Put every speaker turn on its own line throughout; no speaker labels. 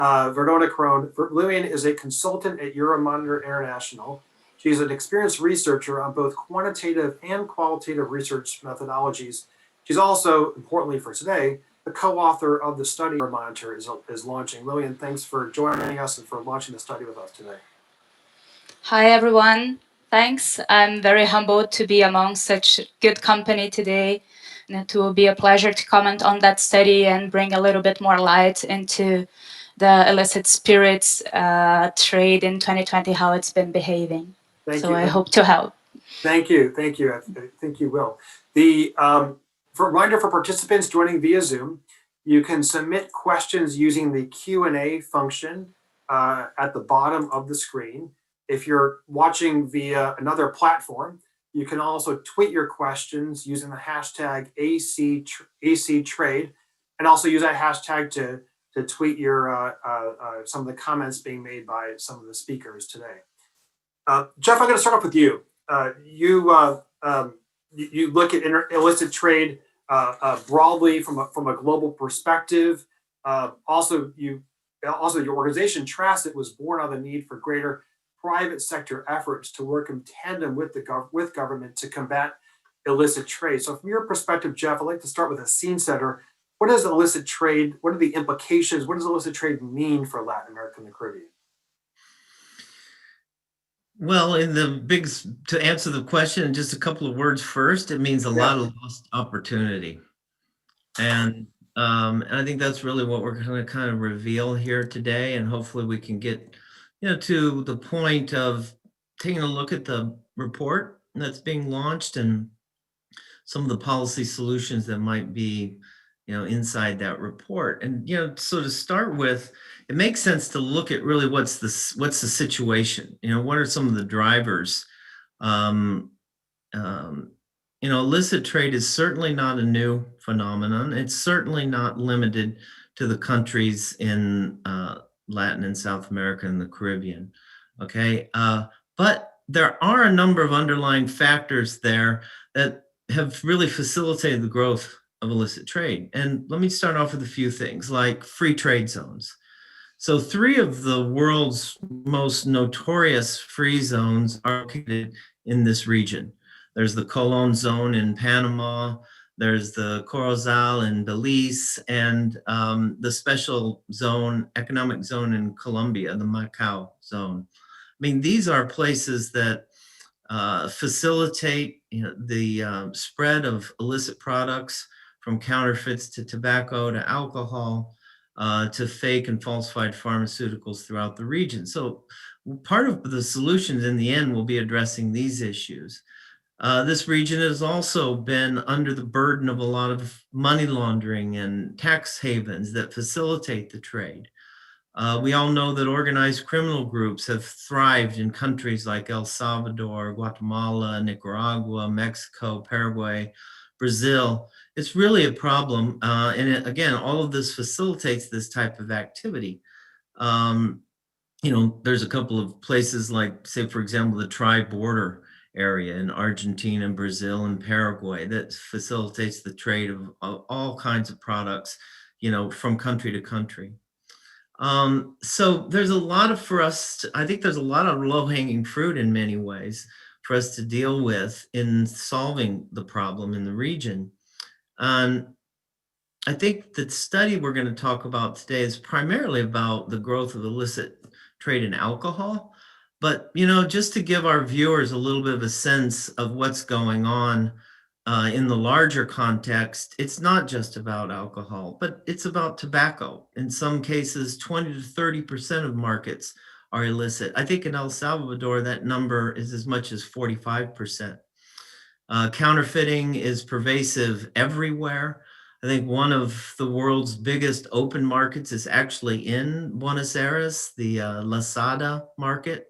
Verdona Crone. Lillian is a consultant at Euromonitor International. She's an experienced researcher on both quantitative and qualitative research methodologies. She's also, importantly for today, the co-author of the study Euromonitor is launching. Lillian, thanks for joining us and for launching the study with us today.
Hi, everyone. Thanks. I'm very humbled to be among such good company today. And it will be a pleasure to comment on that study and bring a little bit more light into the illicit spirits trade in 2020, how it's been behaving.
Thank
so
you.
I hope to help.
Thank you. Thank you. I think you will. The reminder for participants joining via Zoom, you can submit questions using the Q&A function at the bottom of the screen. If you're watching via another platform, you can also tweet your questions using the hashtag ACTrade, and also use that hashtag to tweet your some of the comments being made by some of the speakers today. Jeff, I'm going to start off with you. You look at illicit trade broadly from a global perspective. Also, your organization Trasset was born out of the need for greater private sector efforts to work in tandem with with government to combat illicit trade. So, from your perspective, Jeff, I'd like to start with a scene setter. What is illicit trade? What are the implications? What does illicit trade mean for Latin America and the Caribbean?
Well, to answer the question in just a couple of words first, it means a lot of lost opportunity. And I think that's really what we're going to kind of reveal here today. And hopefully we can get, to the point of taking a look at the report that's being launched and some of the policy solutions that might be, inside that report. And, so to start with, it makes sense to look at really what's the situation, what are some of the drivers? Illicit trade is certainly not a new phenomenon. It's certainly not limited to the countries in Latin and South America and the Caribbean, okay? But there are a number of underlying factors there that have really facilitated the growth of illicit trade. And let me start off with a few things like free trade zones. So 3 of the world's most notorious free zones are located in this region. There's the Colón zone in Panama, there's the Corozal in Belize, and the special economic zone in Colombia, the Macau zone. I mean, these are places that facilitate the spread of illicit products, from counterfeits to tobacco to alcohol to fake and falsified pharmaceuticals throughout the region. So part of the solutions in the end will be addressing these issues. This region has also been under the burden of a lot of money laundering and tax havens that facilitate the trade. We all know that organized criminal groups have thrived in countries like El Salvador, Guatemala, Nicaragua, Mexico, Paraguay, Brazil. It's really a problem. And again, all of this facilitates this type of activity. There's a couple of places like, say, for example, the tri-border area in Argentina and Brazil and Paraguay that facilitates the trade of all kinds of products, from country to country. So there's a lot I think there's a lot of low-hanging fruit in many ways for us to deal with in solving the problem in the region. And I think the study we're going to talk about today is primarily about the growth of illicit trade in alcohol. But, just to give our viewers a little bit of a sense of what's going on in the larger context, it's not just about alcohol, but it's about tobacco. In some cases, 20 to 30% of markets are illicit. I think in El Salvador, that number is as much as 45%. Counterfeiting is pervasive everywhere. I think one of the world's biggest open markets is actually in Buenos Aires, the Lazada market.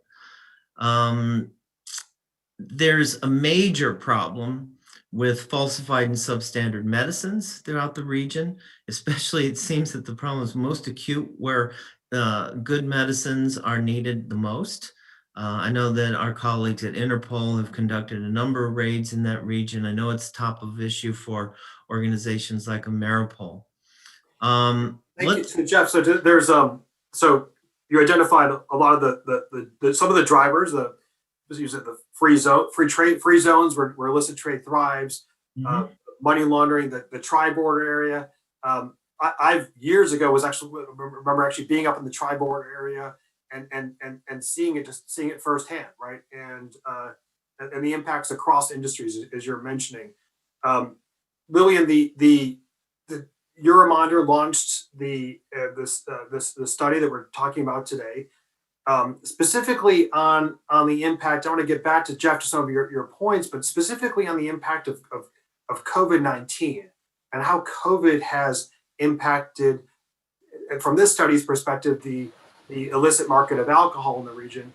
There's a major problem with falsified and substandard medicines throughout the region. Especially, it seems that the problem is most acute where good medicines are needed the most. I know that our colleagues at Interpol have conducted a number of raids in that region. I know it's top of issue for organizations like Ameripol.
Thank you, so Jeff. So there's So you identified a lot of some of the drivers, the free zones where illicit trade thrives, money laundering, the tri-border area. I've years ago remember actually being up in the tri-border area and seeing it firsthand, right? And the impacts across industries as you're mentioning. Lillian, the Euromonitor launched this study that we're talking about today, specifically on the impact. I want to get back to Jeff to some of your points, but specifically on the impact of COVID-19 and how COVID has impacted, and from this study's perspective, the illicit market of alcohol in the region,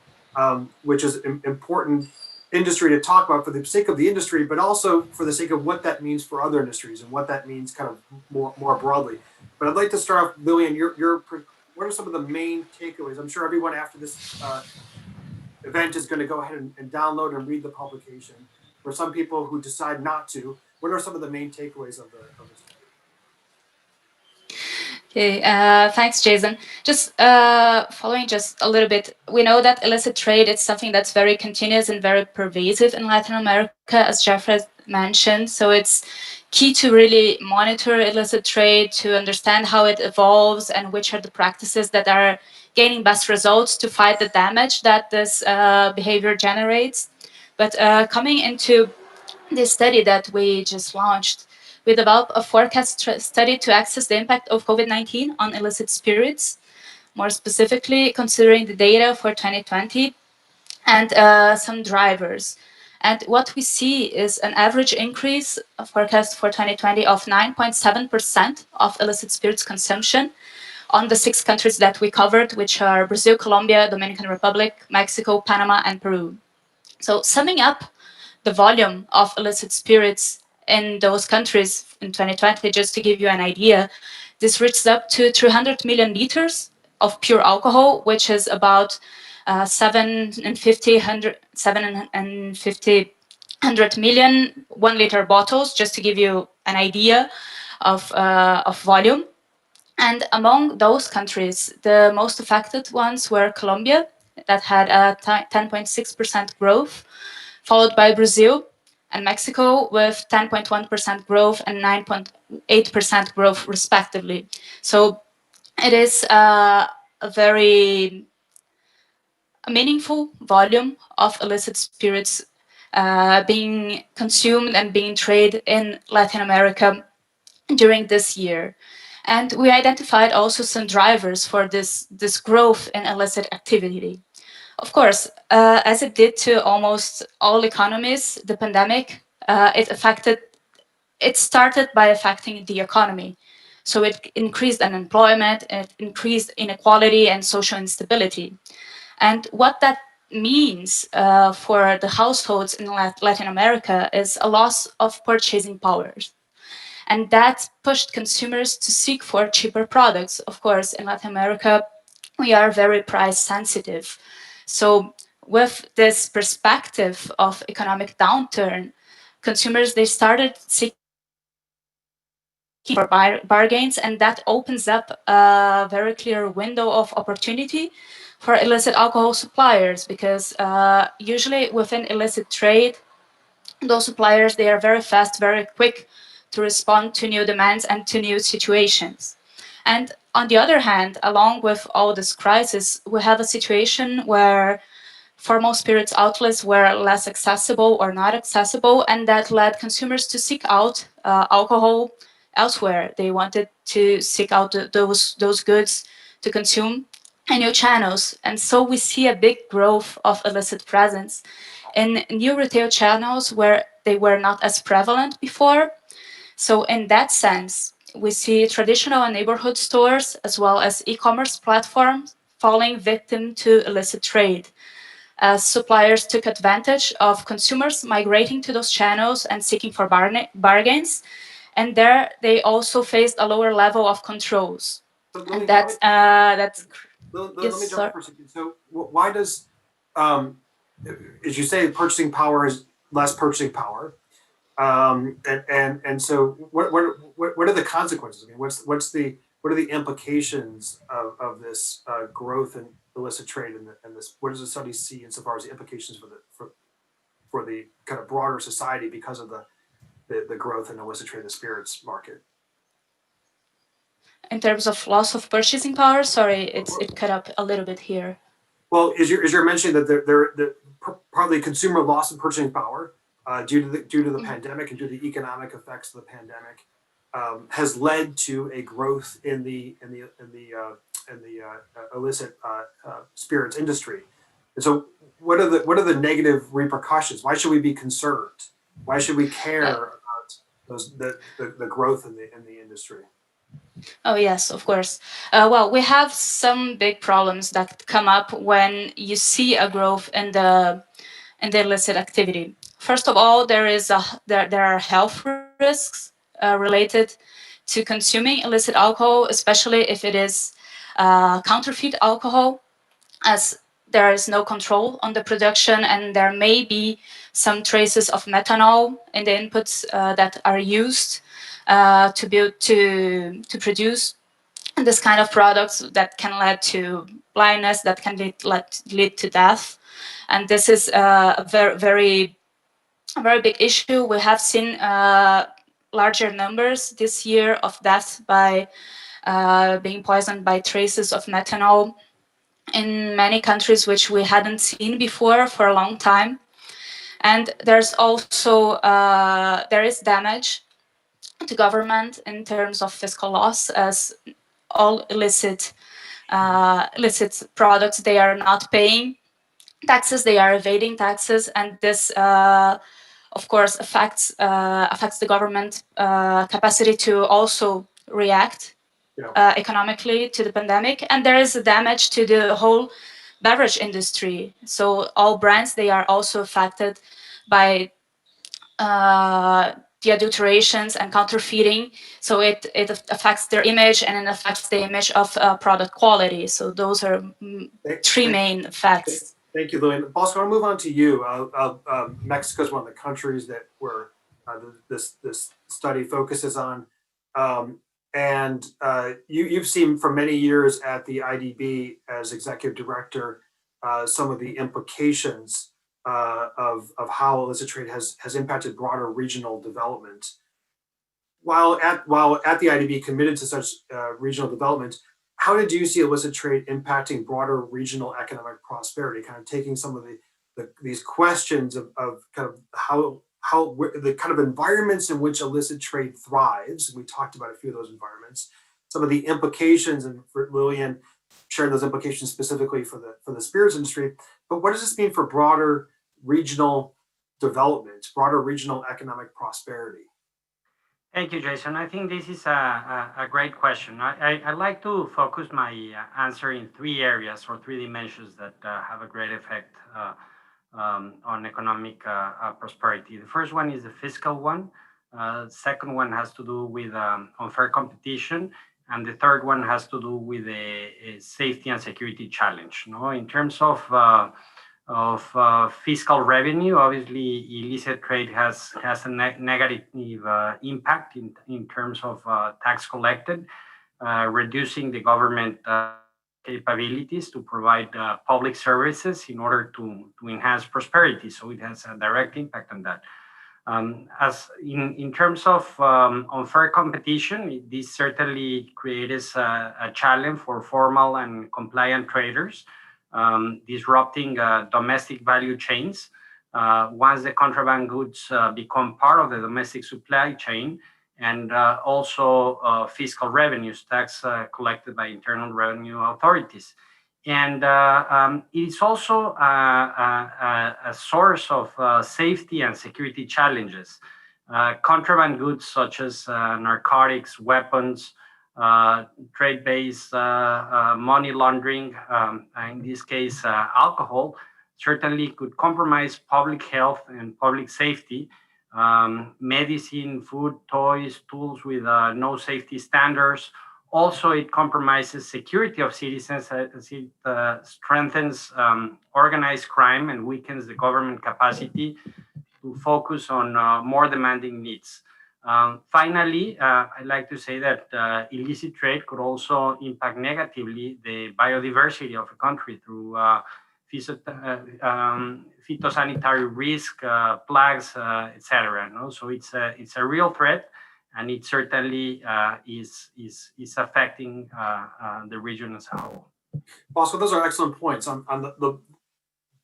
which is an important industry to talk about for the sake of the industry, but also for the sake of what that means for other industries and what that means kind of more broadly. But I'd like to start off, Lillian, what are some of the main takeaways? I'm sure everyone after this event is going to go ahead and download and read the publication. For some people who decide not to, what are some of the main takeaways of this?
Okay, thanks, Jason. Just following just a little bit, we know that illicit trade is something that's very continuous and very pervasive in Latin America, as Jeff has mentioned. So it's key to really monitor illicit trade, to understand how it evolves and which are the practices that are gaining best results to fight the damage that this behavior generates. But coming into this study that we just launched, we developed a forecast study to assess the impact of COVID-19 on illicit spirits, more specifically considering the data for 2020 and some drivers. And what we see is an average increase forecast for 2020 of 9.7% of illicit spirits consumption on the 6 countries that we covered, which are Brazil, Colombia, Dominican Republic, Mexico, Panama, and Peru. So summing up the volume of illicit spirits in those countries in 2020, just to give you an idea, this reaches up to 300 million liters of pure alcohol, which is about 750 million 1 liter bottles, just to give you an idea of volume. And among those countries, the most affected ones were Colombia, that had a 10.6% growth, followed by Brazil and Mexico with 10.1% growth and 9.8% growth respectively. So it is a very meaningful volume of illicit spirits being consumed and being traded in Latin America during this year. And we identified also some drivers for this growth in illicit activity. Of course, as it did to almost all economies, the pandemic, it started by affecting the economy. So it increased unemployment, it increased inequality and social instability. And what that means for the households in Latin America is a loss of purchasing powers. And that pushed consumers to seek for cheaper products. Of course, in Latin America, we are very price sensitive. So with this perspective of economic downturn, consumers, they started seeking for bargains, and that opens up a very clear window of opportunity for illicit alcohol suppliers, because usually within illicit trade, those suppliers, they are very fast, very quick to respond to new demands and to new situations. And on the other hand, along with all this crisis, we have a situation where formal spirits outlets were less accessible or not accessible, and that led consumers to seek out alcohol elsewhere. They wanted to seek out those goods to consume in new channels. And so we see a big growth of illicit presence in new retail channels where they were not as prevalent before. So in that sense, we see traditional and neighborhood stores as well as e-commerce platforms falling victim to illicit trade, as suppliers took advantage of consumers migrating to those channels and seeking for bargains. And there they also faced a lower level of controls. And that's
let me jump for a second. So why does, as you say, purchasing power is less purchasing power? And so what are the consequences? I mean, what's what are the implications of this growth in illicit trade and this? What does the study see insofar as the implications for the kind of broader society because of the growth in illicit trade in the spirits market?
In terms of loss of purchasing power, sorry, it cut up a little bit here.
Well, is you're mentioning that there partly consumer loss of purchasing power due to the pandemic and due to the economic effects of the pandemic has led to a growth in the illicit spirits industry. And so, what are the negative repercussions? Why should we be concerned? Why should we care about the growth in the industry?
Oh, yes, of course. Well, we have some big problems that come up when you see a growth in the illicit activity. First of all, there are health risks related to consuming illicit alcohol, especially if it is counterfeit alcohol, as there is no control on the production and there may be some traces of methanol in the inputs that are used to produce this kind of products that can lead to blindness, that can lead to death. And this is a very big issue. We have seen larger numbers this year of deaths by being poisoned by traces of methanol in many countries, which we hadn't seen before for a long time. And there's also there is damage to government in terms of fiscal loss, as all illicit products, they are not paying taxes, they are evading taxes, and this of course affects the government capacity to also react economically to the pandemic. And there is a damage to the whole beverage industry. So all brands, they are also affected by the adulterations and counterfeiting. So it affects their image and it affects the image of product quality. So those are three main effects.
Thank you, Lillian. Bosco, I'll move on to you. Mexico is one of the countries that where this study focuses on. You've seen for many years at the IDB as executive director some of the implications of how illicit trade has impacted broader regional development. While at the IDB committed to such regional development, how did you see illicit trade impacting broader regional economic prosperity? Kind of taking some of these questions of kind of how the kind of environments in which illicit trade thrives. We talked about a few of those environments. Some of the implications, and for Lillian sharing those implications specifically for the spirits industry. But what does this mean for broader regional development, broader regional economic prosperity?
Thank you, Jason. I think this is a great question. I like to focus my answer in three areas or three dimensions that have a great effect on economic prosperity. The first one is the fiscal one. The second one has to do with unfair competition. And the third one has to do with a safety and security challenge. No? In terms of fiscal revenue, obviously illicit trade has a negative impact in terms of tax collected, reducing the government capabilities to provide public services in order to enhance prosperity. So it has a direct impact on that. As in terms of unfair competition, this certainly creates a challenge for formal and compliant traders, disrupting domestic value chains. Once the contraband goods become part of the domestic supply chain, and also fiscal revenues, tax collected by internal revenue authorities. And it is also a source of safety and security challenges. Contraband goods such as narcotics, weapons, trade-based money laundering, in this case alcohol, certainly could compromise public health and public safety. Medicine, food, toys, tools with no safety standards. Also, it compromises security of citizens as it strengthens organized crime and weakens the government capacity to focus on more demanding needs. Finally, I'd like to say that illicit trade could also impact negatively the biodiversity of a country through phytosanitary risk, plagues, etc. No? So it's a real threat, and it certainly is affecting the region as a whole.
Bosco, those are excellent points on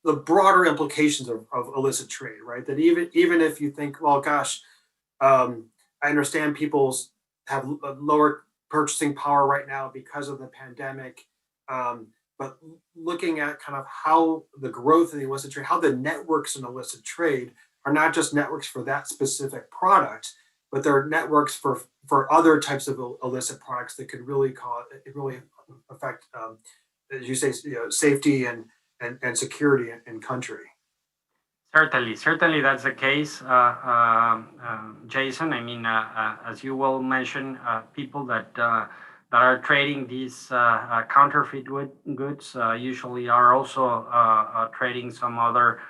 the broader implications of illicit trade, right? That even if you think, well, gosh, I understand people's have lower purchasing power right now because of the pandemic, but looking at kind of how the growth in the illicit trade, how the networks in illicit trade are not just networks for that specific product, but they're networks for other types of illicit products that could really affect, as you say, safety and security in country.
Certainly that's the case, Jason. I mean, as you well mentioned, people that are trading these counterfeit goods usually are also trading some other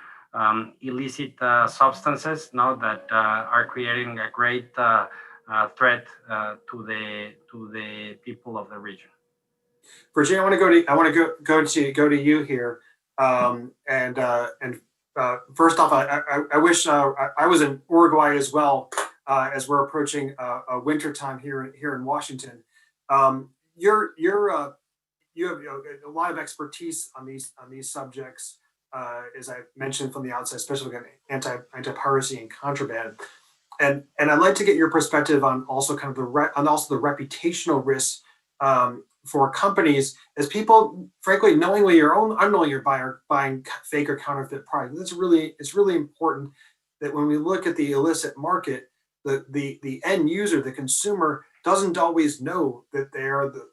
illicit substances, now that are creating a great threat to the people of the region.
Virginia, I want to go to you here, first off, I wish I was in Uruguay as well, as we're approaching winter time here in Washington. You have a lot of expertise on these subjects, as I mentioned from the outset, especially anti-piracy and contraband. And I'd like to get your perspective on also kind of the reputational risks for companies, as people, frankly, knowingly or unknowingly are buying fake or counterfeit products. It's really important that when we look at the illicit market, the end user, the consumer, doesn't always know that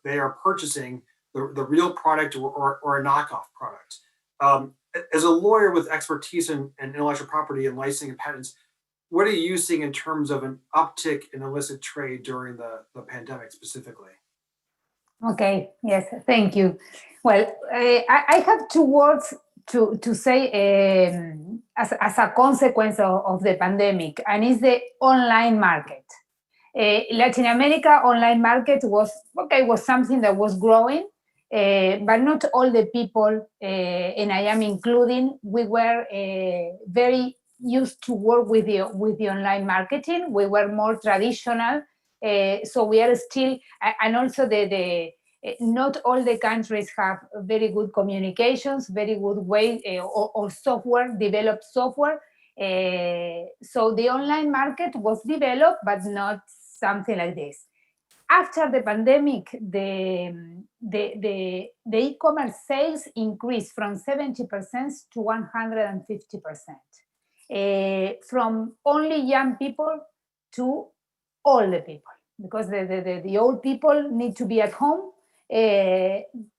they are purchasing the real product or a knockoff product. As a lawyer with expertise in intellectual property and licensing and patents, what are you seeing in terms of an uptick in illicit trade during the pandemic specifically?
Okay, yes, thank you. Well, I have two words to say as a consequence of the pandemic, and it's the online market. Latin America online market was something that was growing, but not all the people, and I am including, we were very used to work with the online marketing. We were more traditional. So we are still, and also not all the countries have very good communications, very good way or software, developed software. So the online market was developed, but not something like this. After the pandemic, the e-commerce sales increased from 70% to 150%, from only young people to all the people, because the old people need to be at home.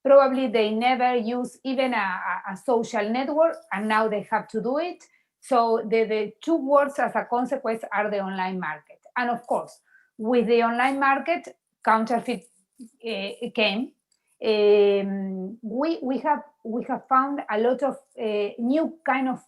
Probably they never use even a social network, and now they have to do it. So the two words as a consequence are the online market. And of course, with the online market, counterfeit came. We have found a lot of new kind of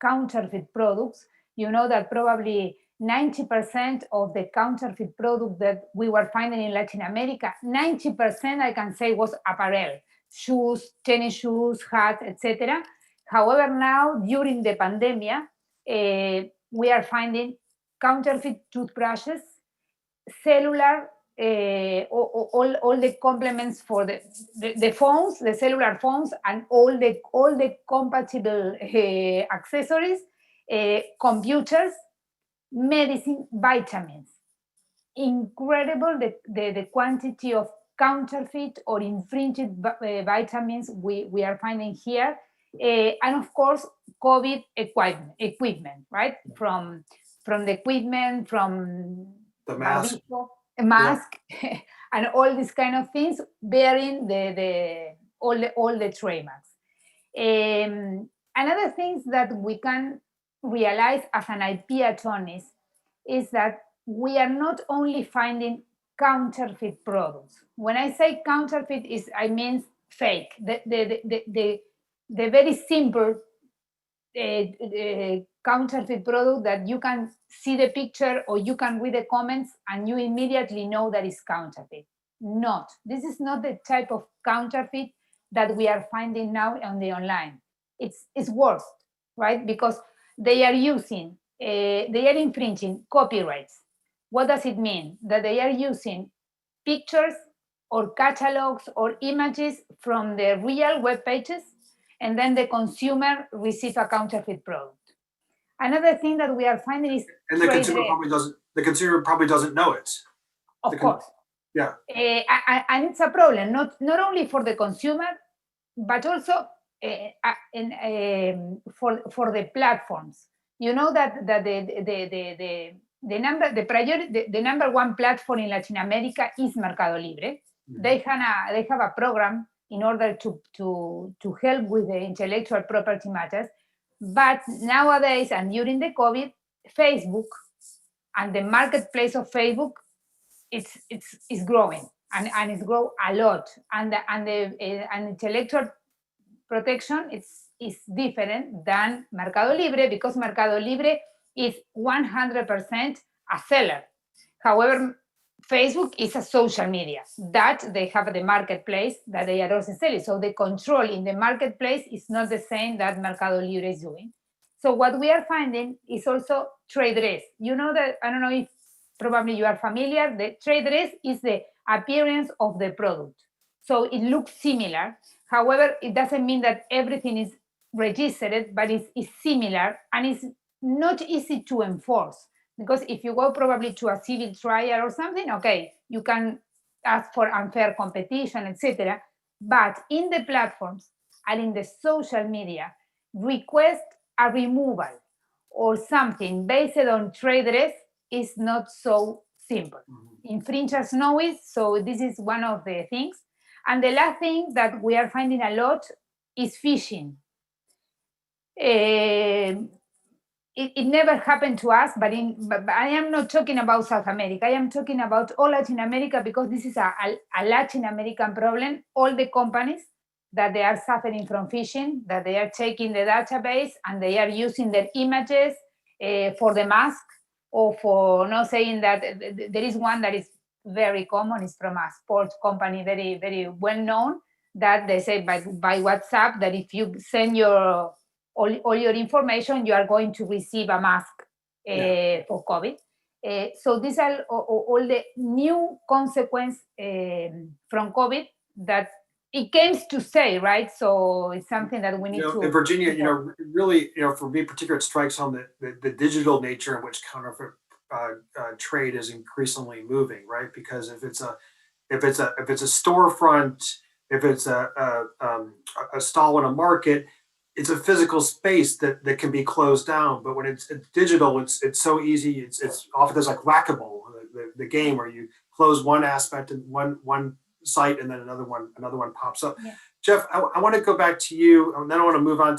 counterfeit products. You know that probably 90% of the counterfeit product that we were finding in Latin America, 90% I can say was apparel, shoes, tennis shoes, hats, etc. However, now during the pandemic, we are finding counterfeit toothbrushes, cellular, all the complements for the phones, the cellular phones, and all the compatible accessories, computers, medicine, vitamins. Incredible the quantity of counterfeit or infringed vitamins we are finding here. And of course, COVID equipment, right? From the equipment, from
the
mask, yeah. And all these kind of things bearing all the trademarks. Another thing that we can realize as an IP attorney is that we are not only finding counterfeit products. When I say counterfeit, I mean fake. The very simple counterfeit product that you can see the picture or you can read the comments and you immediately know that it's counterfeit. Not. This is not the type of counterfeit that we are finding now on the online. It's worse, right? Because they are infringing copyrights. What does it mean? That they are using pictures or catalogs or images from the real web pages, and then the consumer receives a counterfeit product. Another thing that we are finding is
And the consumer probably doesn't know it.
Of course.
Yeah.
And it's a problem, not only for the consumer, but also for the platforms. You know that the number one platform in Latin America is Mercado Libre. Mm-hmm. They have a program in order to help with the intellectual property matters. But nowadays and during the COVID, Facebook and the marketplace of Facebook, it's growing and it's grow a lot. And intellectual protection is different than Mercado Libre, because Mercado Libre is 100% a seller. However, Facebook is a social media that they have the marketplace that they are also selling. So the control in the marketplace is not the same that Mercado Libre is doing. So what we are finding is also trade dress. You know that, I don't know if probably you are familiar, the trade dress is the appearance of the product. So it looks similar. However, it doesn't mean that everything is registered, but it's similar and it's not easy to enforce. Because if you go probably to a civil trial or something, okay, you can ask for unfair competition, etc. But in the platforms and in the social media, request a removal or something based on trade dress is not so simple. Mm-hmm. Infringers know it, so this is one of the things. And the last thing that we are finding a lot is phishing. It never happened to us, but I am not talking about South America. I am talking about all Latin America, because this is a Latin American problem. All the companies that they are suffering from phishing, that they are taking the database and they are using their images for the mask, or for not saying that there is one that is very common. It's from a sports company, very, very well known, that they say by WhatsApp that if you send all your information, you are going to receive a mask for COVID. So these are all the new consequences from COVID that it came to stay, right? So it's something that we need to.
In Virginia, really, for me in particular, it strikes home the digital nature in which counterfeit trade is increasingly moving, right? Because if it's a storefront, if it's a stall in a market, it's a physical space that can be closed down. But when it's digital, it's so easy. It's often there's like whack-a-mole, the game where you close one aspect and one site and then another one pops up. Yeah. Jeff, I want to go back to you, and then I want to move on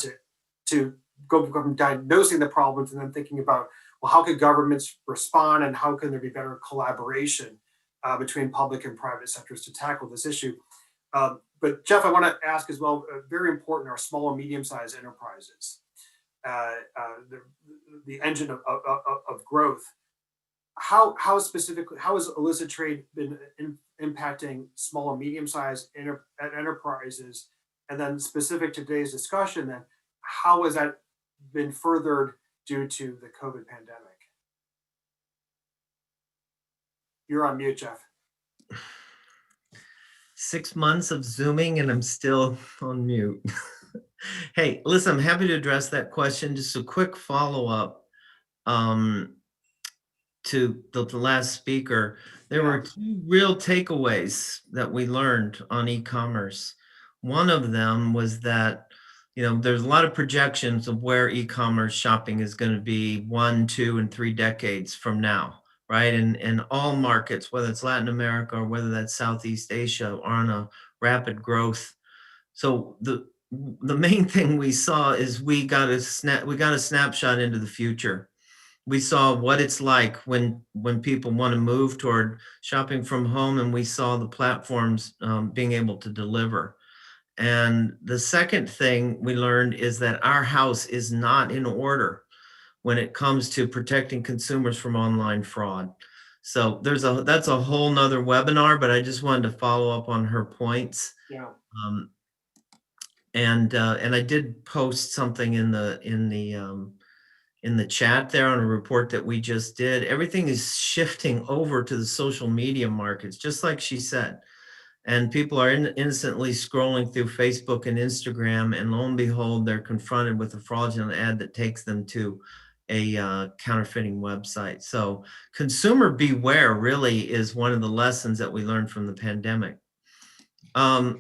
to go from diagnosing the problems and then thinking about, well, how could governments respond and how can there be better collaboration between public and private sectors to tackle this issue? But Jeff, I want to ask as well, very important are small and medium-sized enterprises, the engine of growth. How specifically, how has illicit trade been impacting small and medium-sized enterprises? And then specific to today's discussion, then how has that been furthered due to the COVID pandemic? You're on mute, Jeff.
6 months of Zooming and I'm still on mute. Hey, listen, I'm happy to address that question. Just a quick follow-up to the last speaker. There were two real takeaways that we learned on e-commerce. One of them was that, there's a lot of projections of where e-commerce shopping is going to be 1, 2, and 3 decades from now. Right, and all markets, whether it's Latin America or whether that's Southeast Asia, are on a rapid growth. So the main thing we saw is we got a snapshot into the future. We saw what it's like when people want to move toward shopping from home, and we saw the platforms being able to deliver. And the second thing we learned is that our house is not in order. when it comes to protecting consumers from online fraud. So that's a whole nother webinar, but I just wanted to follow up on her points.
Yeah.
And I did post something in the chat there on a report that we just did. Everything is shifting over to the social media markets, just like she said. And people are innocently scrolling through Facebook and Instagram, and lo and behold, they're confronted with a fraudulent ad that takes them to a counterfeiting website. So consumer beware really is one of the lessons that we learned from the pandemic. I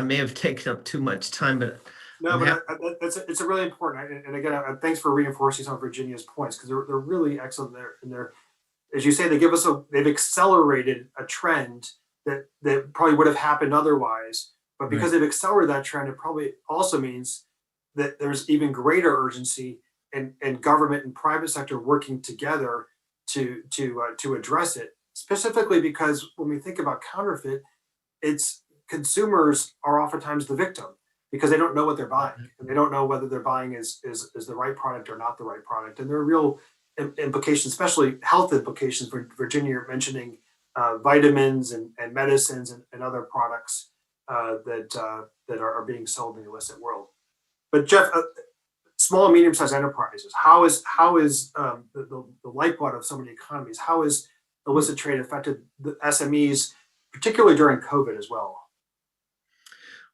may have taken up too much time, but
no, but it's a really important. And again, thanks for reinforcing some of Virginia's points, because they're really excellent there. And they're, as you say, they've accelerated a trend that probably would have happened otherwise. But because they've accelerated that trend, it probably also means that there's even greater urgency and government and private sector working together to address it. Specifically because when we think about counterfeit, it's consumers are oftentimes the victim because they don't know what they're buying, and they don't know whether they're buying is the right product or not the right product. And there are real implications, especially health implications. For Virginia mentioning vitamins and medicines and other products that are being sold in the illicit world. But Jeff, small and medium-sized enterprises, how is the lifeblood of so many economies? How is illicit trade affected the SMEs, particularly during COVID as well?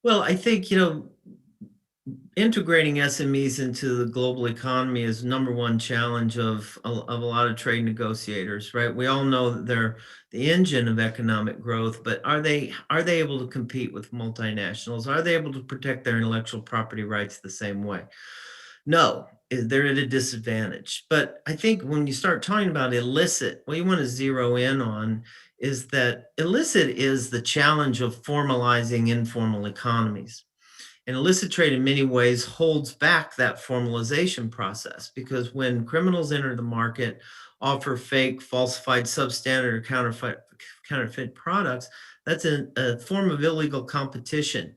Well, I think, integrating SMEs into the global economy is number one challenge of a lot of trade negotiators, right? We all know that they're the engine of economic growth, but are they able to compete with multinationals? Are they able to protect their intellectual property rights the same way? No, they're at a disadvantage. But I think when you start talking about illicit, what you want to zero in on is that illicit is the challenge of formalizing informal economies. And illicit trade in many ways holds back that formalization process, because when criminals enter the market, offer fake, falsified, substandard, or counterfeit products, that's a form of illegal competition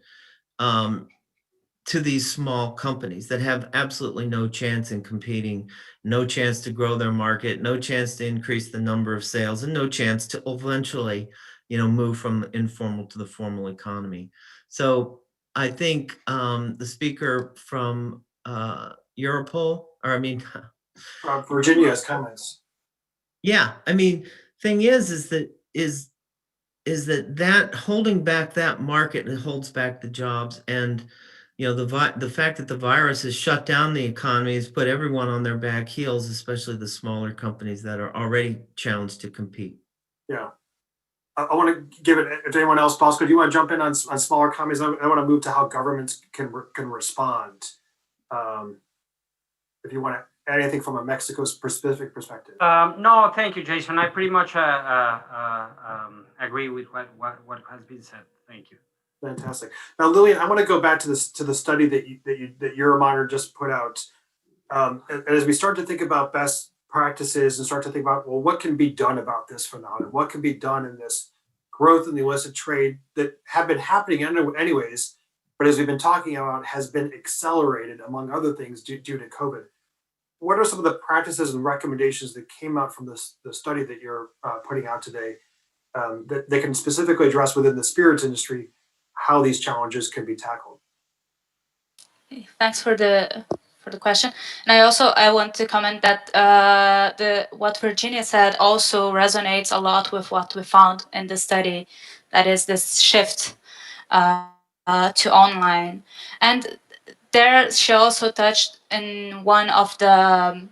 to these small companies that have absolutely no chance in competing, no chance to grow their market, no chance to increase the number of sales, and no chance to eventually, move from the informal to the formal economy. So I think the speaker from Europol, or I mean,
Virginia's comments.
yeah, I mean, thing is that holding back that market, it holds back the jobs. And the fact that the virus has shut down the economy has put everyone on their back heels, especially the smaller companies that are already challenged to compete.
Yeah. I want to give it, if anyone else, Bosco, do you want to jump in on smaller companies? I want to move to how governments can respond. If you want to add anything from a Mexico specific perspective.
No, thank you, Jason. I pretty much agree with what has been said. Thank you.
Fantastic. Now, Lillian, I want to go back to the study that Euromonitor just put out. And as we start to think about best practices and start to think about, well, what can be done about this phenomenon? What can be done in this growth in the illicit trade that have been happening anyways, but as we've been talking about, has been accelerated, among other things, due to COVID. What are some of the practices and recommendations that came out from the study that you're putting out today that they can specifically address within the spirits industry, how these challenges can be tackled?
Thanks for the question. And I want to comment that what Virginia said also resonates a lot with what we found in the study. That is this shift to online. And there she also touched in one of the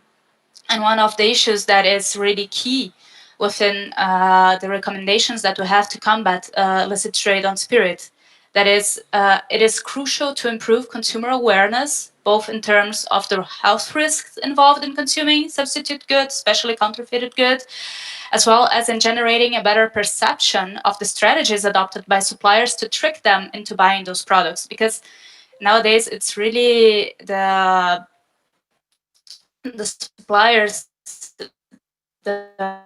issues that is really key within the recommendations that we have to combat illicit trade on spirit. That is, it is crucial to improve consumer awareness, both in terms of the health risks involved in consuming substitute goods, especially counterfeited goods, as well as in generating a better perception of the strategies adopted by suppliers to trick them into buying those products. Because nowadays it's really the suppliers, the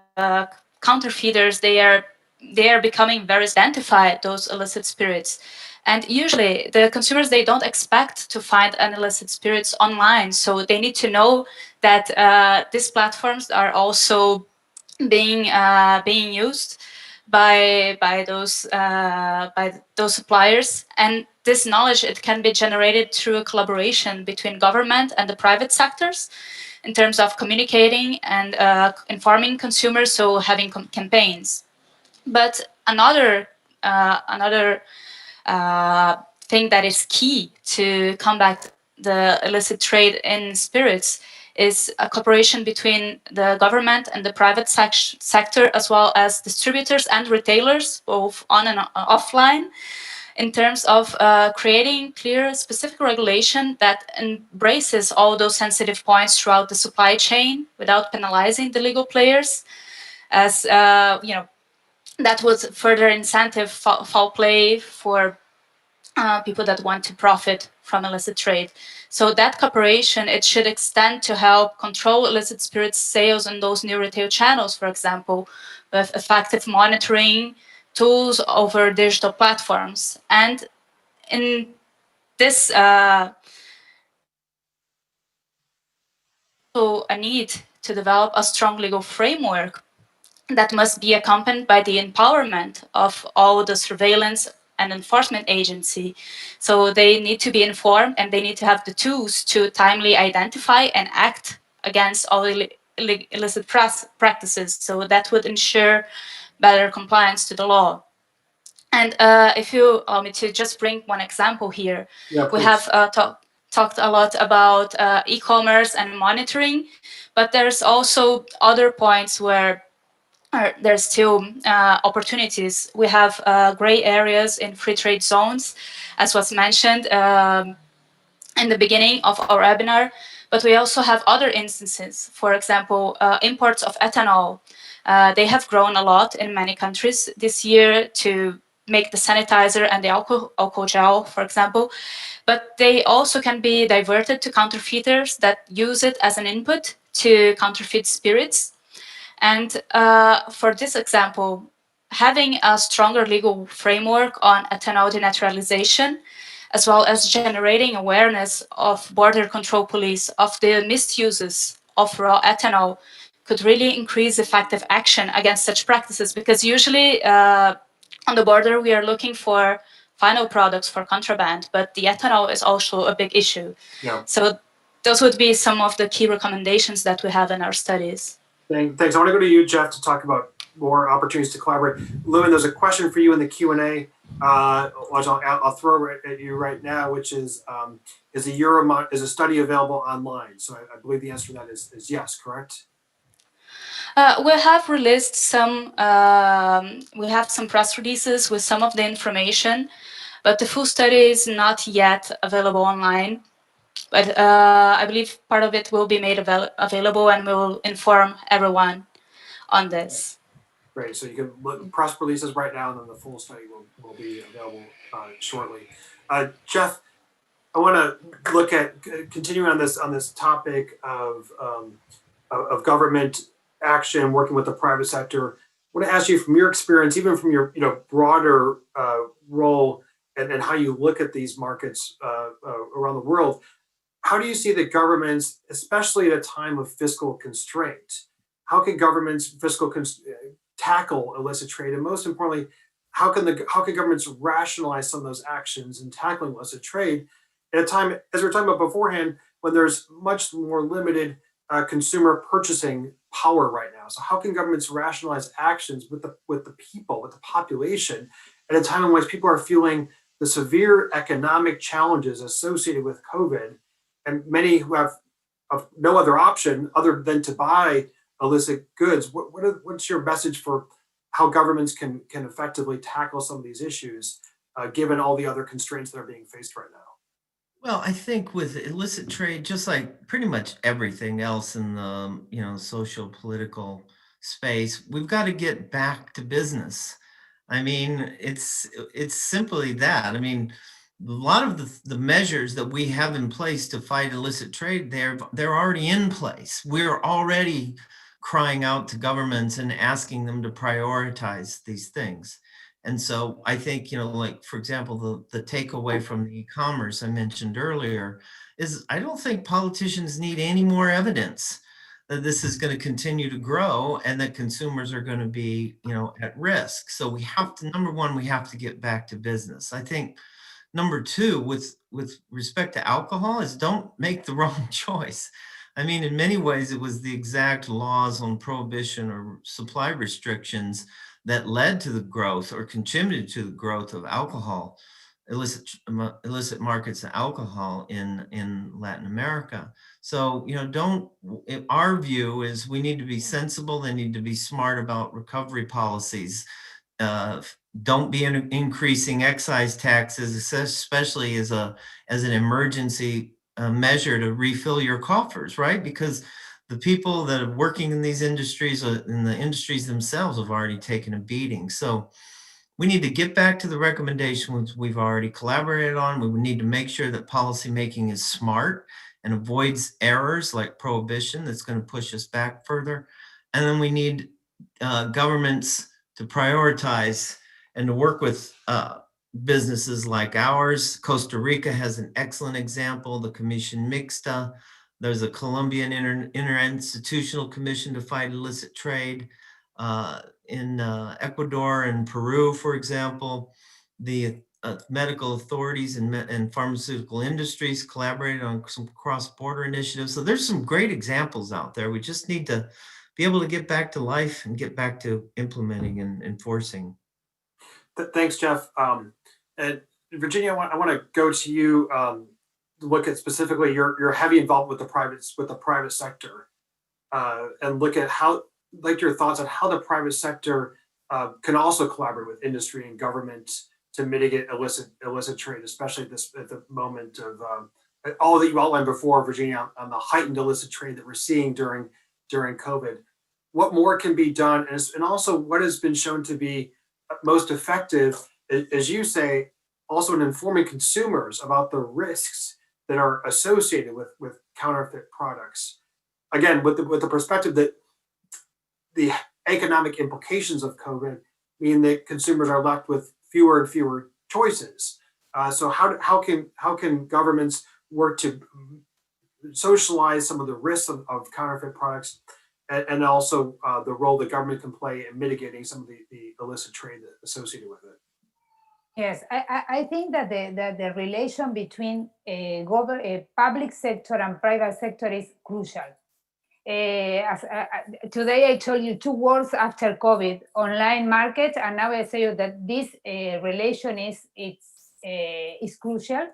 counterfeiters, they are becoming very identified, those illicit spirits, And usually the consumers, they don't expect to find an illicit spirits online. So they need to know that these platforms are also being used by those suppliers. And this knowledge, it can be generated through a collaboration between government and the private sectors in terms of communicating and informing consumers, so having campaigns. But another thing that is key to combat the illicit trade in spirits is a cooperation between the government and the private sector, as well as distributors and retailers, both on and offline, in terms of creating clear, specific regulation that embraces all those sensitive points throughout the supply chain without penalizing the legal players, as that would further incentive foul play for people that want to profit from illicit trade. So that cooperation, it should extend to help control illicit spirits sales in those new retail channels, for example, with effective monitoring tools over digital platforms. And in this, so a need to develop a strong legal framework that must be accompanied by the empowerment of all the surveillance and enforcement agency. So they need to be informed and they need to have the tools to timely identify and act against all illicit practices. So that would ensure better compliance to the law. And if you allow me to just bring one example here,
Yeah,
we
please.
have talked a lot about e-commerce and monitoring, but there's also other points where there's still opportunities. We have gray areas in free trade zones, as was mentioned in the beginning of our webinar, but we also have other instances. For example, imports of ethanol. They have grown a lot in many countries this year to make the sanitizer and the alcohol gel, for example, but they also can be diverted to counterfeiters that use it as an input to counterfeit spirits. And for this example, having a stronger legal framework on ethanol denaturalization, as well as generating awareness of border control police of the misuses of raw ethanol, could really increase effective action against such practices. Because usually on the border, we are looking for final products for contraband, but the ethanol is also a big issue.
Yeah.
So those would be some of the key recommendations that we have in our studies.
Thanks. I want to go to you, Jeff, to talk about more opportunities to collaborate. Lewin, there's a question for you in the Q&A, which I'll throw at you right now, which is a study available online? So I believe the answer to that is yes, correct?
We have released some, we have some press releases with some of the information, but the full study is not yet available online. But I believe part of it will be made available, and we will inform everyone on this.
Great. So you can look press releases right now, and then the full study will be available shortly. Jeff, I want to look at continuing on this topic of government action, working with the private sector. I want to ask you, from your experience, even from your broader role and how you look at these markets around the world, how do you see the governments, especially at a time of fiscal constraint, how can governments tackle illicit trade, and most importantly, how can governments rationalize some of those actions in tackling illicit trade at a time, as we were talking about beforehand, when there's much more limited consumer purchasing power right now? So how can governments rationalize actions with the people, with the population, at a time in which people are feeling the severe economic challenges associated with COVID, and many who have no other option other than to buy illicit goods? What's your message for how governments can effectively tackle some of these issues, given all the other constraints that are being faced right now?
Well, I think with illicit trade, just like pretty much everything else in the social political space, we've got to get back to business. I mean, it's simply that. I mean, a lot of the measures that we have in place to fight illicit trade, they're already in place. We're already crying out to governments and asking them to prioritize these things. And so I think, like, for example, the takeaway from the e-commerce I mentioned earlier is I don't think politicians need any more evidence that this is going to continue to grow and that consumers are going to be, at risk. So we have to, number one, we have to get back to business. I think number two, with respect to alcohol, is don't make the wrong choice. I mean, in many ways, it was the exact laws on prohibition or supply restrictions that led to the growth or contributed to the growth of alcohol, illicit markets of alcohol in Latin America. So, our view is we need to be sensible. They need to be smart about recovery policies. Don't be increasing excise taxes, especially as an emergency measure to refill your coffers, right? Because the people that are working in these industries, in the industries themselves, have already taken a beating. So we need to get back to the recommendations we've already collaborated on. We need to make sure that policymaking is smart and avoids errors like prohibition that's going to push us back further. And then we need governments to prioritize and to work with businesses like ours. Costa Rica has an excellent example, the Commission Mixta. There's a Colombian interinstitutional commission to fight illicit trade. In Ecuador and Peru, for example, the medical authorities and pharmaceutical industries collaborated on some cross-border initiatives. So there's some great examples out there. We just need to be able to get back to life and get back to implementing and enforcing.
Thanks, Jeff. And Virginia, I want to go to you. Look at specifically you're heavy involved with the private sector, and look at your thoughts on how the private sector can also collaborate with industry and government to mitigate illicit trade, especially at the moment of all that you outlined before, Virginia, on the heightened illicit trade that we're seeing during COVID. What more can be done, and also what has been shown to be most effective, as you say, also in informing consumers about the risks that are associated with counterfeit products. Again, with the perspective that the economic implications of COVID mean that consumers are left with fewer and fewer choices. So how can governments work to socialize some of the risks of counterfeit products, and also the role that government can play in mitigating some of the illicit trade associated with it?
Yes, I think that the relation between public sector and private sector is crucial. Today I told you 2 words after COVID: online market, and now I say you that this relation is crucial.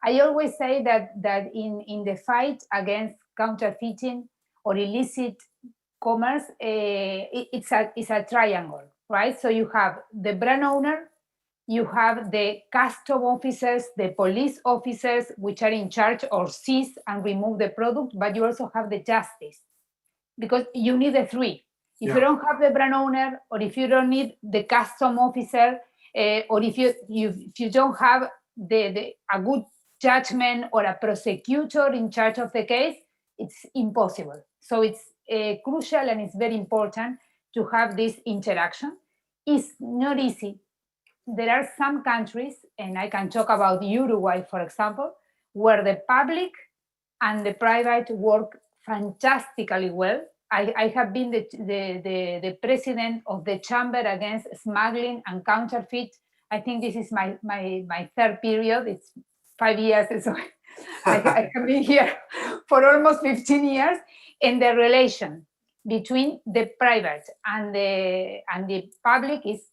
I always say that in the fight against counterfeiting or illicit commerce, it's a triangle, right? So you have the brand owner, you have the custom officers, the police officers, which are in charge or seize and remove the product, but you also have the justice, because you need the 3. If you don't have the brand owner, or if you don't need the custom officer, or if you don't have a good judgment or a prosecutor in charge of the case, it's impossible. So it's crucial, and it's very important to have this interaction. It's not easy. There are some countries, and I can talk about Uruguay, for example, where the public and the private work fantastically well. I have been the president of the Chamber Against Smuggling and Counterfeit. I think this is my 3rd period. It's 5 years, so I have been here for almost 15 years. And the relation between the private and the public is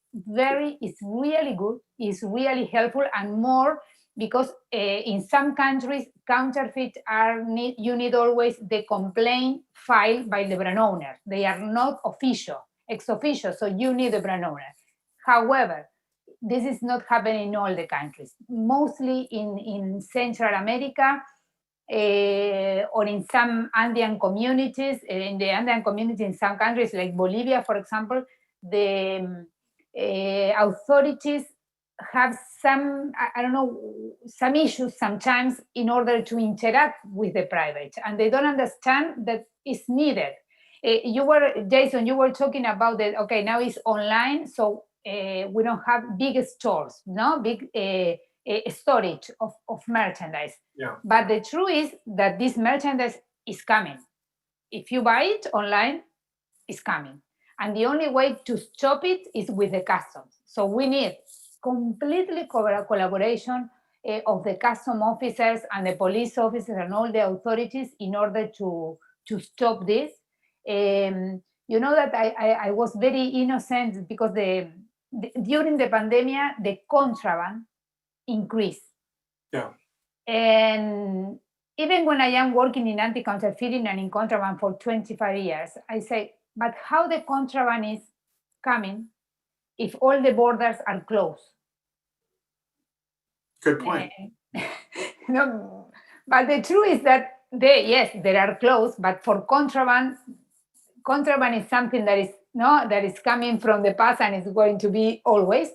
really good, is really helpful, and more because in some countries, counterfeit you need always the complaint filed by the brand owner. They are not ex officio, so you need the brand owner. However, this is not happening in all the countries. Mostly in Central America, or in some Andean communities, in the Andean community in some countries like Bolivia, for example, the authorities have some issues sometimes in order to interact with the private, and they don't understand that it's needed. Jason, you were talking about now it's online, so we don't have big stores, no big storage of merchandise.
Yeah.
But the truth is that this merchandise is coming. If you buy it online, it's coming. And the only way to stop it is with the customs. So we need completely collaboration of the custom officers and the police officers and all the authorities in order to stop this. You know that I was very innocent because during the pandemic, the contraband increased.
Yeah.
And even when I am working in anti-counterfeiting and in contraband for 25 years, I say, but how the contraband is coming if all the borders are closed?
Good point.
No, but the truth is that they are closed, but for contraband is something that is coming from the past and is going to be always.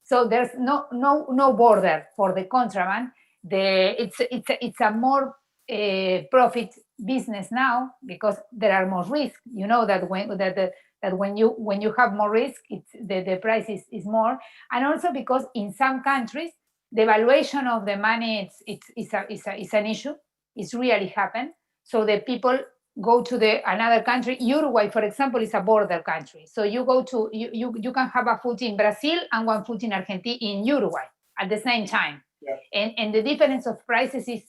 So there's no border for the contraband. It's a more profit business now because there are more risks. You know that when you have more risk, the price is more, and also because in some countries the valuation of the money it's an issue. It's really happened. So the people go to another country. Uruguay, for example, is a border country. So you go to you can have a foot in Brazil and one foot in Argentina in Uruguay at the same time.
Yeah.
And the difference of prices is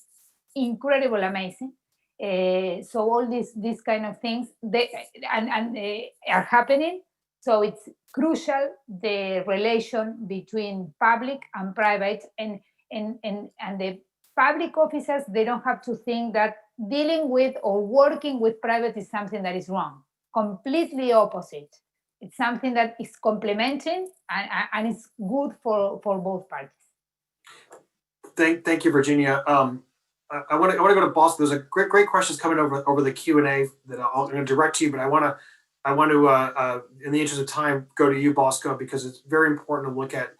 incredible, amazing. So all these kind of things are happening. So it's crucial the relation between public and private, and the public officers, they don't have to think that dealing with or working with private is something that is wrong. Completely opposite. It's something that is complementing and it's good for both parties.
Thank you, Virginia. I want to go to Boston. There's a great questions coming over the Q&A that I'm going to direct to you, but I want to, in the interest of time, go to you, Bosco, because it's very important to look at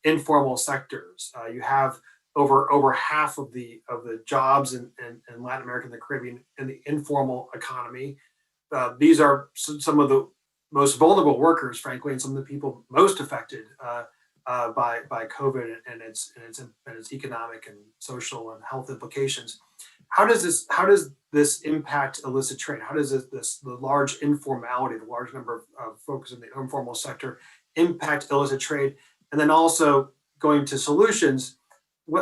informal sectors. You have over half of the jobs in Latin America and the Caribbean in the informal economy. These are some of the most vulnerable workers, frankly, and some of the people most affected by COVID and its economic and social and health implications. How does this impact illicit trade? How does the large informality, the large number of folks in the informal sector impact illicit trade? And then also going to solutions,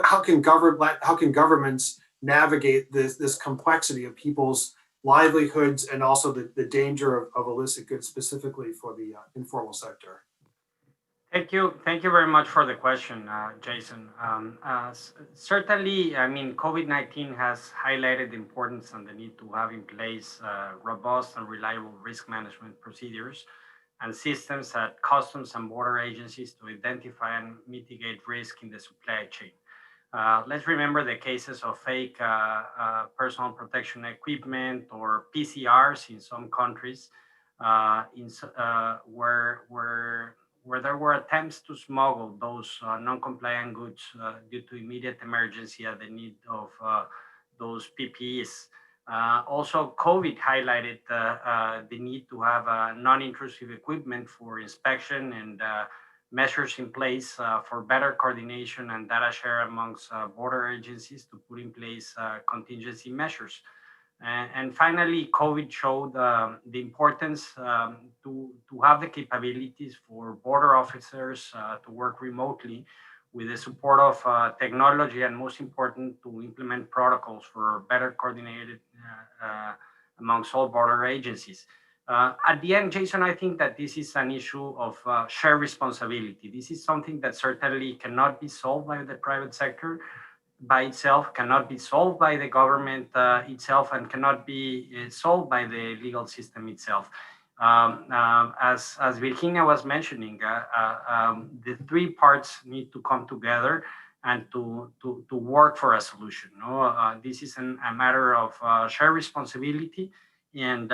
how can governments navigate this complexity of people's livelihoods and also the danger of illicit goods specifically for the informal sector?
Thank you very much for the question, Jason. Certainly, I mean, COVID-19 has highlighted the importance and the need to have in place robust and reliable risk management procedures and systems at customs and border agencies to identify and mitigate risk in the supply chain. Let's remember the cases of fake personal protection equipment or PCRs in some countries, where there were attempts to smuggle those non-compliant goods due to immediate emergency at the need of those PPEs. Also, COVID highlighted the need to have non-intrusive equipment for inspection and measures in place for better coordination and data share amongst border agencies to put in place contingency measures. And finally, COVID showed the importance to have the capabilities for border officers to work remotely with the support of technology, and most important, to implement protocols for better coordinated amongst all border agencies. At the end, Jason, I think that this is an issue of shared responsibility. This is something that certainly cannot be solved by the private sector by itself, cannot be solved by the government itself, and cannot be solved by the legal system itself. As Virginia was mentioning, the three parts need to come together and to work for a solution. This is a matter of shared responsibility, and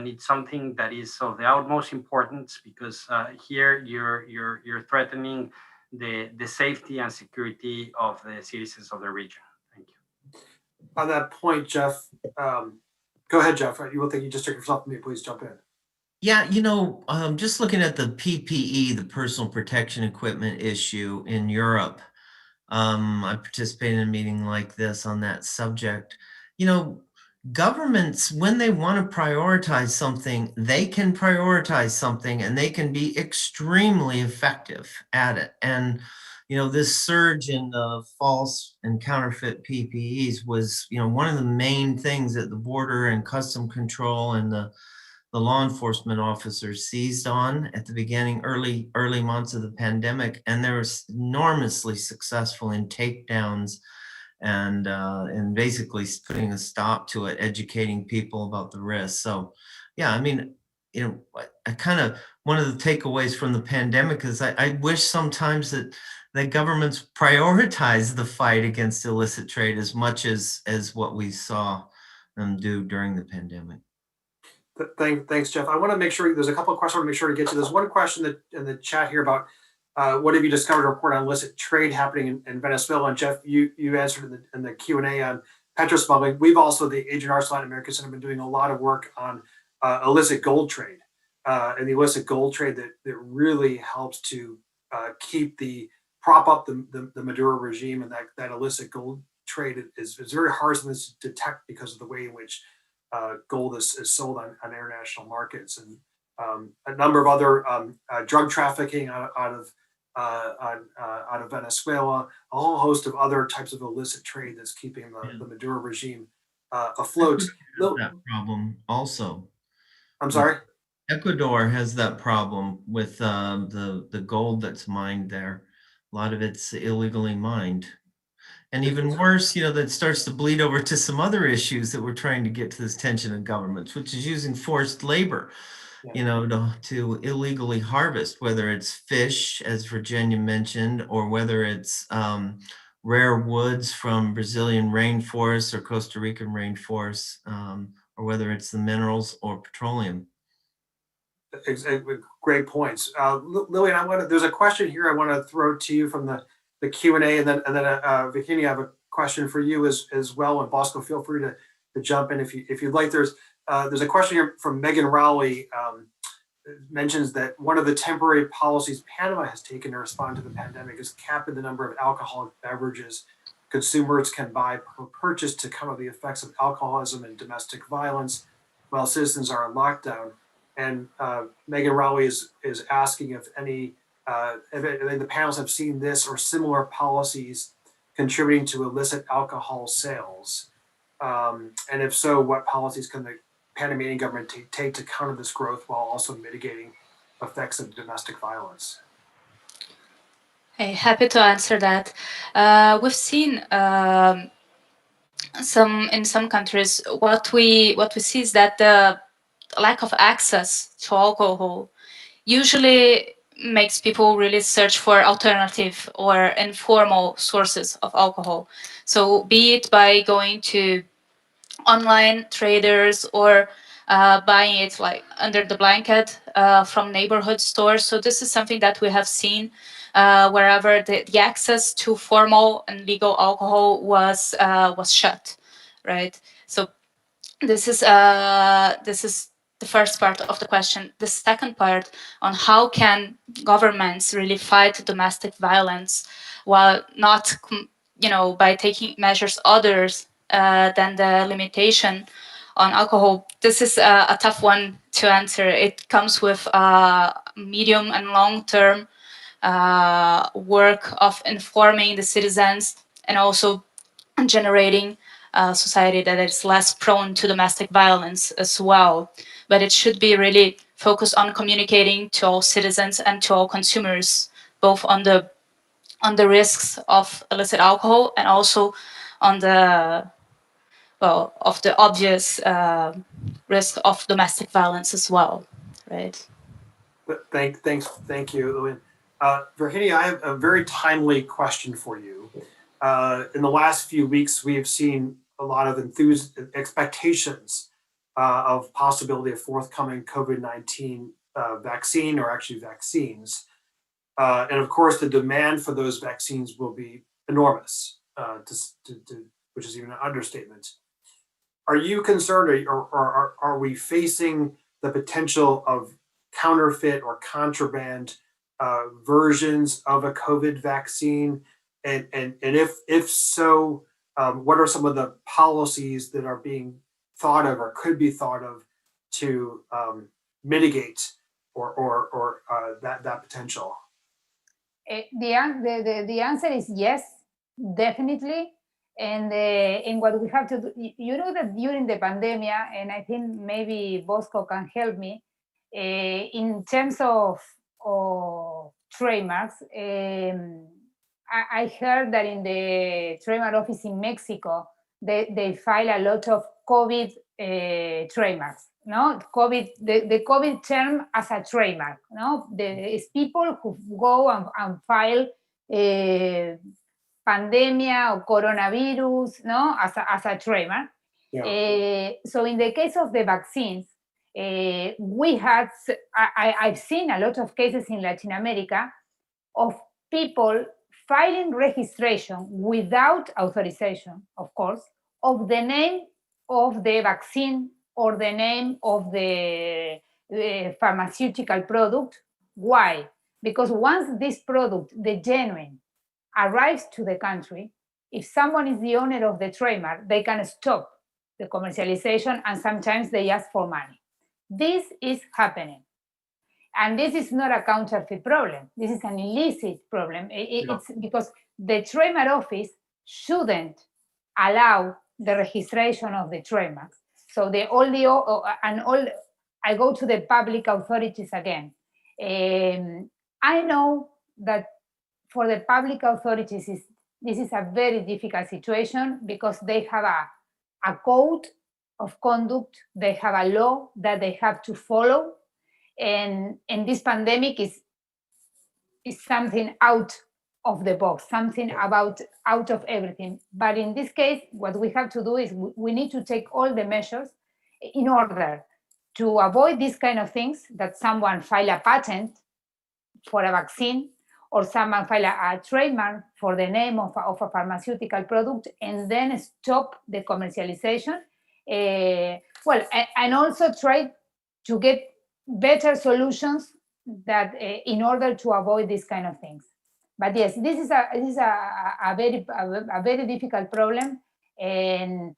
it's something that is of the utmost importance, because here you're threatening the safety and security of the citizens of the region. Thank you.
On that point, Jeff, go ahead, Jeff. You will think you just took yourself from me. Please jump in.
Yeah, just looking at the PPE, the personal protection equipment issue in Europe, I participated in a meeting like this on that subject. You know, governments, when they want to prioritize something, they can prioritize something and they can be extremely effective at it. And, this surge in false and counterfeit PPEs was, one of the main things that the border and custom control and the law enforcement officers seized on at the beginning, early months of the pandemic, and they were enormously successful in takedowns and basically putting a stop to it, educating people about the risks. So, yeah, I mean, I kind of one of the takeaways from the pandemic is I wish sometimes that governments prioritize the fight against illicit trade as much as what we saw them do during the pandemic.
Thanks, Jeff. I want to make sure there's a couple of questions I want to make sure to get to. There's one question that in the chat here about what have you discovered a report on illicit trade happening in Venezuela? And Jeff, you answered in the Q&A on petro smuggling. We've also, the Agent Orange Latin America Center, been doing a lot of work on illicit gold trade and the illicit gold trade that really helps to prop up the Maduro regime, and that illicit gold trade is very hard to detect because of the way in which gold is sold on international markets, and a number of other drug trafficking out of Venezuela, a whole host of other types of illicit trade that's keeping the Maduro regime afloat.
That problem also.
I'm sorry?
Ecuador has that problem with the gold that's mined there. A lot of it's illegally mined. And even worse, that starts to bleed over to some other issues that we're trying to get to this tension of governments, which is using forced labor, to illegally harvest, whether it's fish, as Virginia mentioned, or whether it's rare woods from Brazilian rainforests or Costa Rican rainforests, or whether it's the minerals or petroleum.
Great points. Lillian, there's a question here I want to throw to you from the Q&A, and then Virginia, I have a question for you as well. And Bosco, feel free to jump in if you'd like. There's a question here from Megan Rowley. Mentions that one of the temporary policies Panama has taken to respond to the pandemic is capping the number of alcoholic beverages consumers can buy per purchase to counter the effects of alcoholism and domestic violence while citizens are in lockdown. And Megan Rowley is asking if the panels have seen this or similar policies contributing to illicit alcohol sales. And if so, what policies can the Panamanian government take to counter this growth while also mitigating effects of domestic violence?
Hey, happy to answer that. We've seen in some countries what we see is that the lack of access to alcohol usually makes people really search for alternative or informal sources of alcohol. So be it by going to online traders or buying it like under the blanket from neighborhood stores. So this is something that we have seen wherever the access to formal and legal alcohol was shut, right? So this is the first part of the question. The second part on how can governments really fight domestic violence while not, by taking measures others than the limitation on alcohol. This is a tough one to answer. It comes with medium and long-term work of informing the citizens and also generating a society that is less prone to domestic violence as well. But it should be really focused on communicating to all citizens and to all consumers, both on the risks of illicit alcohol and also on the obvious risk of domestic violence as well, right?
Thank you, Lillian. Virginia, I have a very timely question for you. In the last few weeks, we have seen a lot of expectations of possibility of forthcoming COVID-19 vaccine, or actually vaccines. And of course, the demand for those vaccines will be enormous, which is even an understatement. Are you concerned, or are we facing the potential of counterfeit or contraband versions of a COVID vaccine? And if so, what are some of the policies that are being thought of or could be thought of to mitigate or that potential?
The answer is yes, definitely. And what we have to do, you know that during the pandemic, and I think maybe Bosco can help me, in terms of trademarks, I heard that in the trademark office in Mexico, they file a lot of COVID trademarks. No, COVID, the COVID term as a trademark. No, it's people who go and file pandemia or coronavirus, no, as a trademark. Yeah. So in the case of the vaccines, I've seen a lot of cases in Latin America of people filing registration without authorization, of course, of the name of the vaccine or the name of the pharmaceutical product. Why? Because once this product, the genuine, arrives to the country, if someone is the owner of the trademark, they can stop the commercialization and sometimes they ask for money. This is happening. And this is not a counterfeit problem. This is an illicit problem. It's because the trademark office shouldn't allow the registration of the trademarks. So I go to the public authorities again. I know that for the public authorities, this is a very difficult situation because they have a code of conduct, they have a law that they have to follow. And this pandemic is something out of the box, something out of everything. But in this case, what we have to do is we need to take all the measures in order to avoid these kind of things, that someone file a patent for a vaccine or someone file a trademark for the name of a pharmaceutical product and then stop the commercialization. And also try to get better solutions that in order to avoid these kind of things. But yes, this is a very difficult problem, and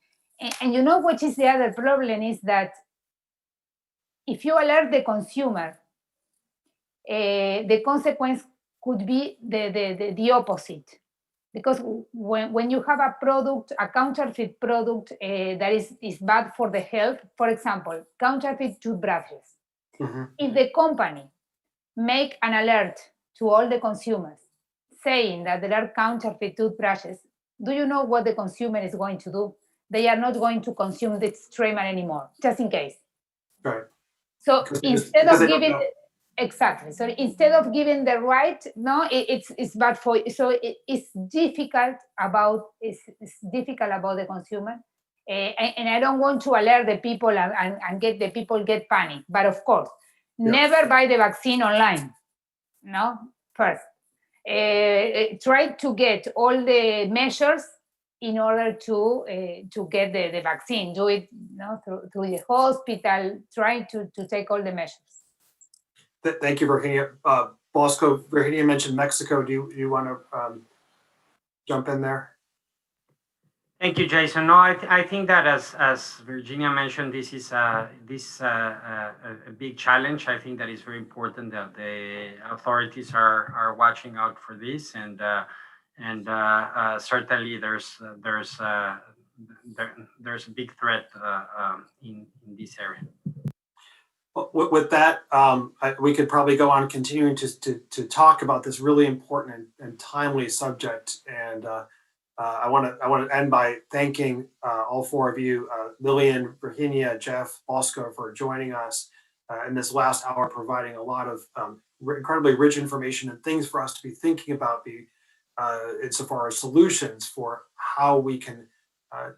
you know what is the other problem is that if you alert the consumer, the consequence could be the opposite, because when you have a product, a counterfeit product that is bad for the health, for example, counterfeit toothbrushes. Mm-hmm. If the company make an alert to all the consumers saying that there are counterfeit toothbrushes, do you know what the consumer is going to do? They are not going to consume this trademark anymore, just in case.
Right.
So instead of giving the right, no, it's bad for. So it's difficult about the consumer. And I don't want to alert the people and get the people get panic. But of course, never buy the vaccine online. No, first, try to get all the measures in order to get the vaccine. Do it through the hospital. Try to take all the measures.
Thank you, Virginia. Bosco, Virginia mentioned Mexico. Do you want to jump in there?
Thank you, Jason. No, I think that as Virginia mentioned, this is a big challenge. I think that it's very important that the authorities are watching out for this, and certainly there's a big threat in this area.
With that, we could probably go on continuing to talk about this really important and timely subject. And I want to end by thanking all four of you, Lillian, Virginia, Jeff, Bosco, for joining us in this last hour, providing a lot of incredibly rich information and things for us to be thinking about insofar as solutions for how we can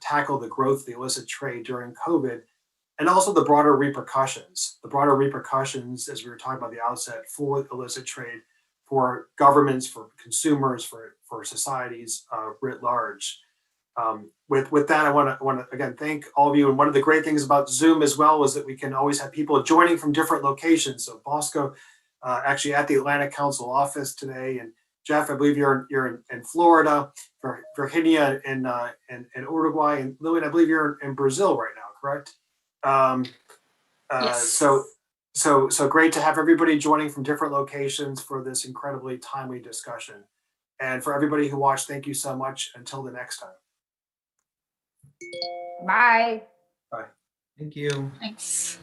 tackle the growth of the illicit trade during COVID. And also the broader repercussions, as we were talking about at the outset, for illicit trade, for governments, for consumers, for societies writ large. With that, I want to again thank all of you. And one of the great things about Zoom as well is that we can always have people joining from different locations. So Bosco, actually at the Atlantic Council office today, and Jeff, I believe you're in Florida, Virginia in Uruguay, and Lillian, I believe you're in Brazil right now, correct?
Yes.
So great to have everybody joining from different locations for this incredibly timely discussion. And for everybody who watched, thank you so much. Until the next time.
Bye.
Bye.
Thank you.
Thanks.